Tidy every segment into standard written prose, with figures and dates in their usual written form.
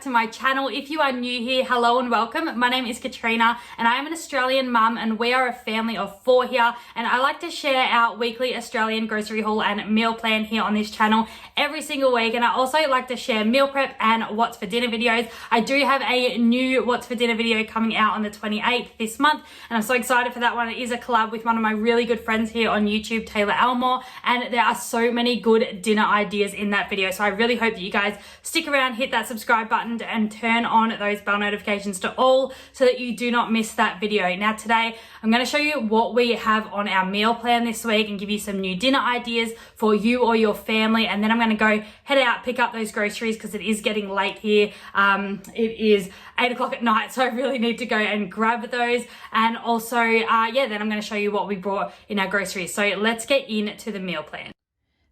to my channel. If you are new here, hello and welcome. My name is Katrina and I am an Australian mum and we are a family of 4 here, and I like to share our weekly Australian grocery haul and meal plan here on this channel every single week, and I also like to share meal prep and what's for dinner videos. I do have a new what's for dinner video coming out on the 28th this month and I'm so excited for that one. It is a collab with one of my really good friends here on YouTube, Taylor Elmore, and there are so many good dinner ideas in that video, so I really hope that you guys stick around, hit that subscribe button and turn on those bell notifications to all so that you do not miss that video. Now today I'm going to show you what we have on our meal plan this week and give you some new dinner ideas for you or your family, and then I'm going to go head out, pick up those groceries because it is getting late here. It is 8 o'clock at night, so I really need to go and grab those, and also then I'm going to show you what we brought in our groceries. So let's get into the meal plan.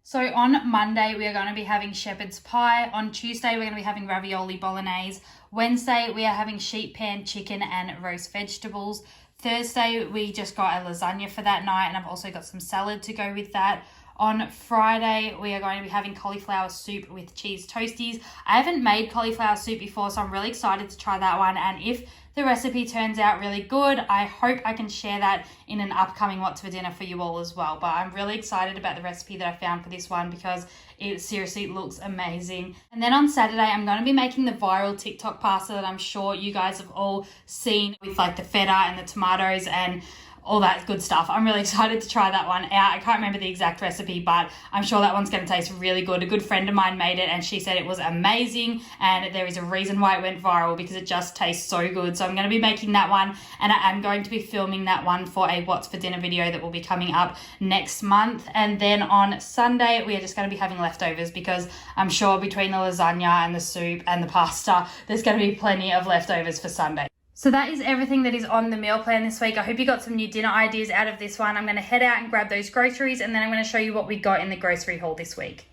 So on Monday, we are going to be having shepherd's pie. On Tuesday, we're going to be having ravioli bolognese. Wednesday, we are having sheet pan chicken and roast vegetables. Thursday, we just got a lasagna for that night, and I've also got some salad to go with that. On Friday, we are going to be having cauliflower soup with cheese toasties. I haven't made cauliflower soup before, so I'm really excited to try that one. And if the recipe turns out really good, I hope I can share that in an upcoming What's for Dinner for you all as well. But I'm really excited about the recipe that I found for this one because it seriously looks amazing. And then on Saturday, I'm going to be making the viral TikTok pasta that I'm sure you guys have all seen with like the feta and the tomatoes and all that good stuff. I'm really excited to try that one out. I can't remember the exact recipe, but I'm sure that one's going to taste really good. A good friend of mine made it and she said it was amazing, and there is a reason why it went viral because it just tastes so good. So I'm going to be making that one, and I am going to be filming that one for a What's for Dinner video that will be coming up next month. And then on Sunday, we are just going to be having leftovers because I'm sure between the lasagna and the soup and the pasta, there's going to be plenty of leftovers for Sunday. So that is everything that is on the meal plan this week. I hope you got some new dinner ideas out of this one. I'm going to head out and grab those groceries, and then I'm going to show you what we got in the grocery haul this week.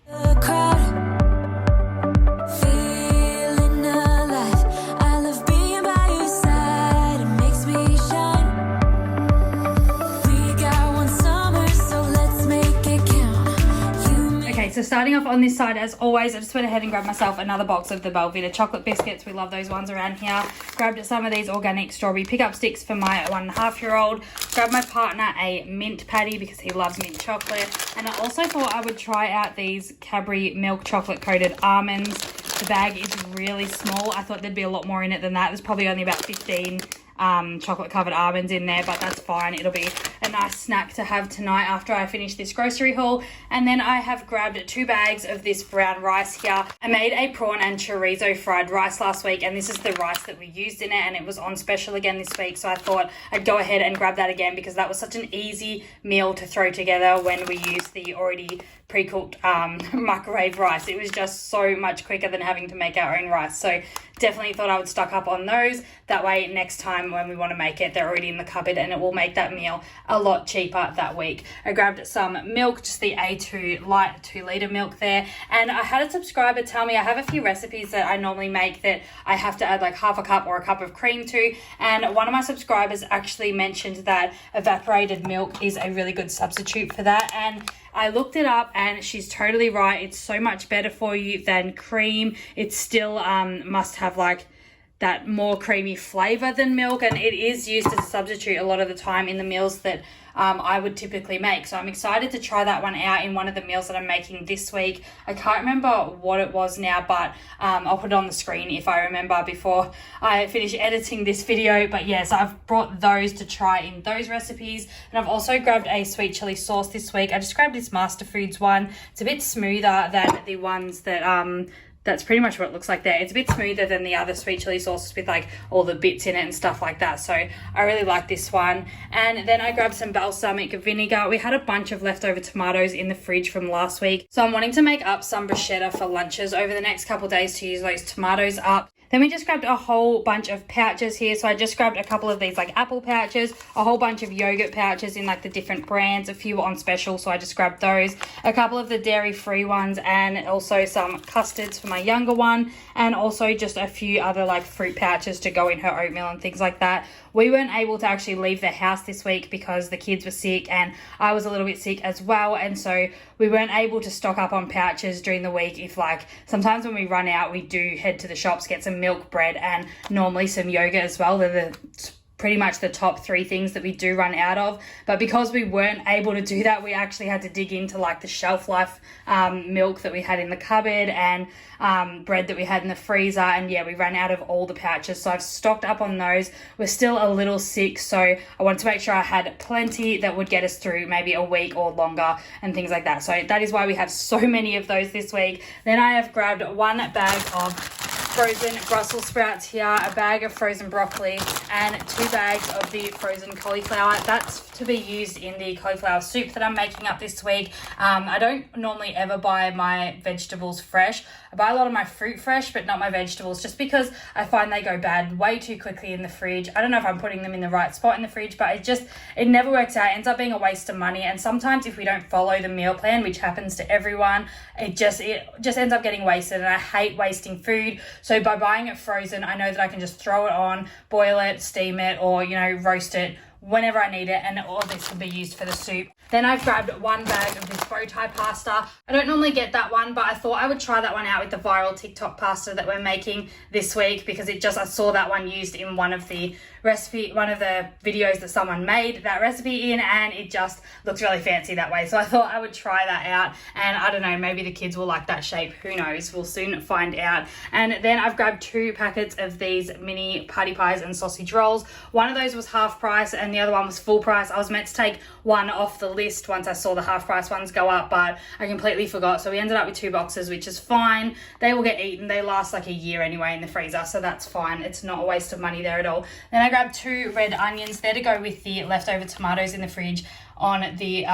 So starting off on this side, as always, I just went ahead and grabbed myself another box of the Belvita chocolate biscuits. We love those ones around here. Grabbed some of these organic strawberry pickup sticks for my 1.5-year-old. Grabbed my partner a mint patty because he loves mint chocolate. And I also thought I would try out these Cadbury milk chocolate coated almonds. The bag is really small. I thought there'd be a lot more in it than that. There's probably only about 15 chocolate covered almonds in there, but that's fine. It'll be a nice snack to have tonight after I finish this grocery haul. And then I have grabbed 2 bags of this brown rice here. I made a prawn and chorizo fried rice last week, and this is the rice that we used in it, and it was on special again this week, so I thought I'd go ahead and grab that again because that was such an easy meal to throw together when we used the already pre-cooked microwave rice. It was just so much quicker than having to make our own rice, so definitely thought I would stock up on those. That way next time when we want to make it, they're already in the cupboard and it will make that meal a lot cheaper that week. I grabbed some milk, just the A2 light 2-litre milk there, and I had a subscriber tell me I have a few recipes that I normally make that I have to add like half a cup or a cup of cream to, and one of my subscribers actually mentioned that evaporated milk is a really good substitute for that, and I looked it up and she's totally right. It's so much better for you than cream. It still must have like that more creamy flavor than milk, and it is used as a substitute a lot of the time in the meals that I would typically make. So I'm excited to try that one out in one of the meals that I'm making this week. I can't remember what it was now, but I'll put it on the screen if I remember before I finish editing this video. But yes, I've brought those to try in those recipes, and I've also grabbed a sweet chili sauce this week. I just grabbed this Master Foods one. It's a bit smoother than the ones that that's pretty much what it looks like there. It's a bit smoother than the other sweet chili sauces with like all the bits in it and stuff like that. So I really like this one. And then I grabbed some balsamic vinegar. We had a bunch of leftover tomatoes in the fridge from last week, so I'm wanting to make up some bruschetta for lunches over the next couple of days to use those tomatoes up. Then we just grabbed a whole bunch of pouches here. So I just grabbed a couple of these like apple pouches, a whole bunch of yogurt pouches in like the different brands. A few were on special, so I just grabbed those. A couple of the dairy-free ones, and also some custards for my younger one, and also just a few other like fruit pouches to go in her oatmeal and things like that. We weren't able to actually leave the house this week because the kids were sick and I was a little bit sick as well, and so we weren't able to stock up on pouches during the week. If like sometimes when we run out, we do head to the shops, get some some milk, bread, and normally some yogurt as well. They're pretty much the top 3 things that we do run out of. But because we weren't able to do that, we actually had to dig into like the shelf life milk that we had in the cupboard and bread that we had in the freezer. And yeah, we ran out of all the pouches. So I've stocked up on those. We're still a little sick, so I wanted to make sure I had plenty that would get us through maybe a week or longer and things like that. So that is why we have so many of those this week. Then I have grabbed 1 bag of frozen Brussels sprouts here, a bag of frozen broccoli, and 2 bags of the frozen cauliflower. That's to be used in the cauliflower soup that I'm making up this week. I don't normally ever buy my vegetables fresh. I buy a lot of my fruit fresh, but not my vegetables, just because I find they go bad way too quickly in the fridge. I don't know if I'm putting them in the right spot in the fridge, but it never works out. It ends up being a waste of money. And sometimes if we don't follow the meal plan, which happens to everyone, it just ends up getting wasted. And I hate wasting food. So by buying it frozen, I know that I can just throw it on, boil it, steam it, or, roast it whenever I need it, and all this can be used for the soup. Then I've grabbed 1 bag of this bow tie pasta. I don't normally get that one, but I thought I would try that one out with the viral TikTok pasta that we're making this week, because I saw that one used in one of the videos that someone made that recipe in, and it just looks really fancy that way. So I thought I would try that out, and I don't know, maybe the kids will like that shape. Who knows? We'll soon find out. And then I've grabbed 2 packets of these mini party pies and sausage rolls. One of those was half price and the other one was full price. I was meant to take one off the list once I saw the half price ones go up, but I completely forgot. So we ended up with 2 boxes, which is fine. They will get eaten. They last like a year anyway in the freezer, so that's fine. It's not a waste of money there at all. Then I grabbed 2 red onions. They're to go with the leftover tomatoes in the fridge on the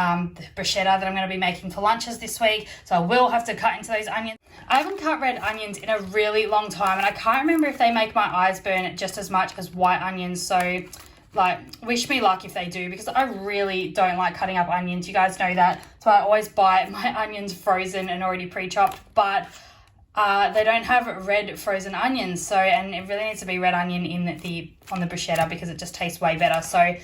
bruschetta that I'm going to be making for lunches this week. So I will have to cut into those onions. I haven't cut red onions in a really long time, and I can't remember if they make my eyes burn just as much as white onions. So wish me luck if they do, because I really don't like cutting up onions. You guys know that. So I always buy my onions frozen and already pre-chopped, but they don't have red frozen onions. So, and it really needs to be red onion on the bruschetta, because it just tastes way better. So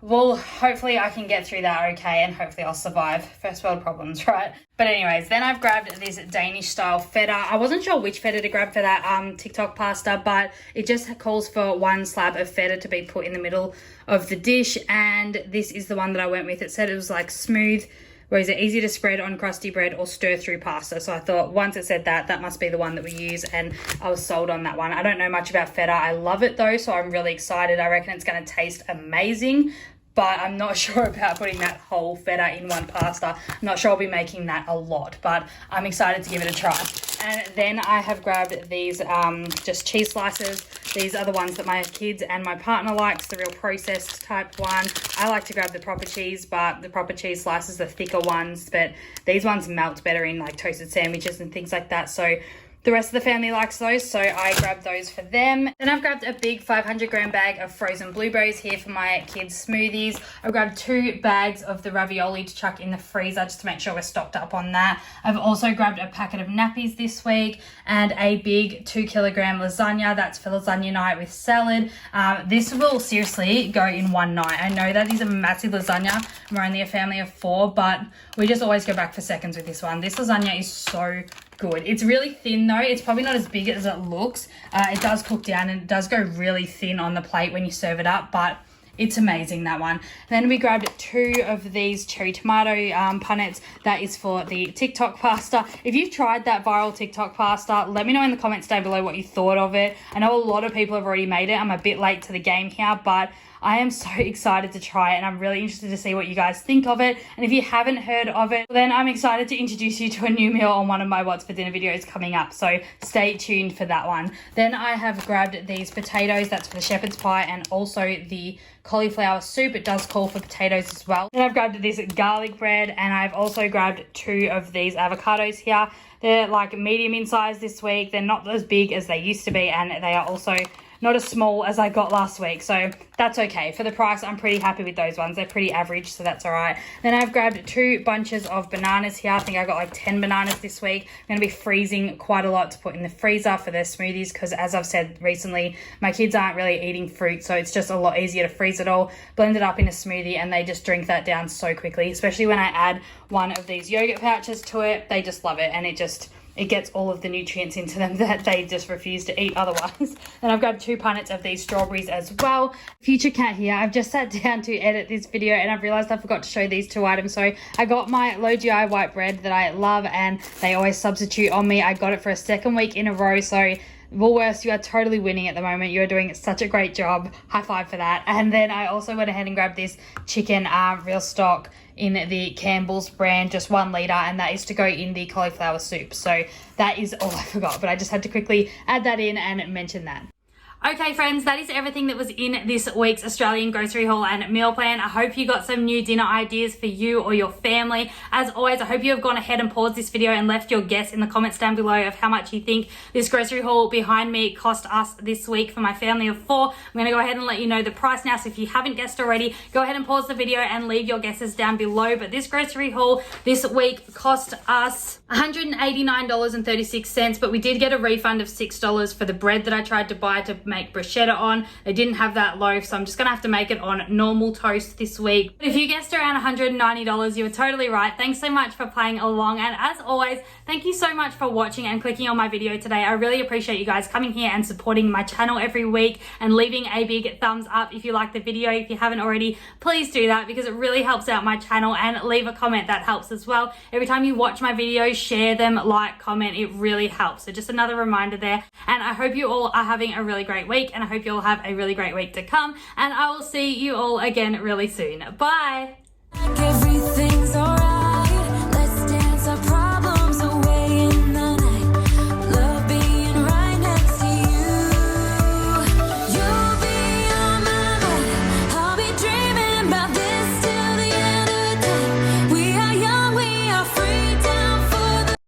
hopefully I can get through that okay, and hopefully I'll survive. First world problems, right? But anyways, then I've grabbed this Danish style feta. I wasn't sure which feta to grab for that TikTok pasta, but it just calls for 1 slab of feta to be put in the middle of the dish, and this is the one that I went with. It said it was like smooth, whereas it's easy to spread on crusty bread or stir through pasta. So I thought once it said that must be the one that we use, and I was sold on that one. I don't know much about feta. I love it though, so I'm really excited. I reckon it's going to taste amazing, but I'm not sure about putting that whole feta in one pasta. I'm not sure I'll be making that a lot, but I'm excited to give it a try. And then I have grabbed these just cheese slices. These are the ones that my kids and my partner likes, the real processed type one. I like to grab the proper cheese, but the proper cheese slices, the thicker ones, but these ones melt better in like toasted sandwiches and things like that. So the rest of the family likes those, so I grabbed those for them. Then I've grabbed a big 500-gram bag of frozen blueberries here for my kids' smoothies. I've grabbed 2 bags of the ravioli to chuck in the freezer just to make sure we're stocked up on that. I've also grabbed a packet of nappies this week and a big 2-kilogram lasagna. That's for lasagna night with salad. This will seriously go in one night. I know that is a massive lasagna. We're only a family of 4, but we just always go back for seconds with this one. This lasagna is so good. It's really thin though. It's probably not as big as it looks. It does cook down and it does go really thin on the plate when you serve it up, but it's amazing, that one. Then we grabbed 2 of these cherry tomato punnets. That is for the TikTok pasta. If you've tried that viral TikTok pasta, let me know in the comments down below what you thought of it. I know a lot of people have already made it. I'm a bit late to the game here, but I am so excited to try it, and I'm really interested to see what you guys think of it. And if you haven't heard of it, then I'm excited to introduce you to a new meal on one of my What's for Dinner videos coming up, so stay tuned for that one. Then I have grabbed these potatoes. That's for the shepherd's pie and also the cauliflower soup. It does call for potatoes as well. Then I've grabbed this garlic bread, and I've also grabbed 2 of these avocados here. They're like medium in size this week. They're not as big as they used to be, and they are also not as small as I got last week, so that's okay. For the price, I'm pretty happy with those ones. They're pretty average, so that's all right. Then I've grabbed 2 bunches of bananas here. I think I got like 10 bananas this week. I'm going to be freezing quite a lot to put in the freezer for their smoothies, because as I've said recently, my kids aren't really eating fruit, so it's just a lot easier to freeze it all, blend it up in a smoothie, and they just drink that down so quickly, especially when I add one of these yogurt pouches to it. They just love it, and it just it gets all of the nutrients into them that they just refuse to eat otherwise. And I've got 2 punnets of these strawberries as well. Future cat here, I've just sat down to edit this video and I've realized I forgot to show these 2 items. So I got my low GI white bread that I love and they always substitute on me. I got it for a 2nd week in a row. So Woolworths, you are totally winning at the moment. You're doing such a great job. High five for that. And then I also went ahead and grabbed this chicken real stock in the Campbell's brand, just 1 litre, and that is to go in the cauliflower soup. So that is all I forgot, but I just had to quickly add that in and mention that. Okay friends, that is everything that was in this week's Australian grocery haul and meal plan. I hope you got some new dinner ideas for you or your family. As always, I hope you have gone ahead and paused this video and left your guess in the comments down below of how much you think this grocery haul behind me cost us this week for my family of 4. I'm going to go ahead and let you know the price now, so if you haven't guessed already, go ahead and pause the video and leave your guesses down below. But this grocery haul this week cost us $189.36, but we did get a refund of $6 for the bread that I tried to buy to make bruschetta on. They didn't have that loaf, so I'm just gonna have to make it on normal toast this week. But if you guessed around $190, you were totally right. Thanks so much for playing along, and as always, thank you so much for watching and clicking on my video today. I really appreciate you guys coming here and supporting my channel every week and leaving a big thumbs up if you like the video. If you haven't already, please do that because it really helps out my channel, and leave a comment, that helps as well. Every time you watch my videos, share them, like, comment, it really helps. So just another reminder there, and I hope you all are having a really great week, and I hope you all have a really great week to come, and I will see you all again really soon. Bye. Everything's all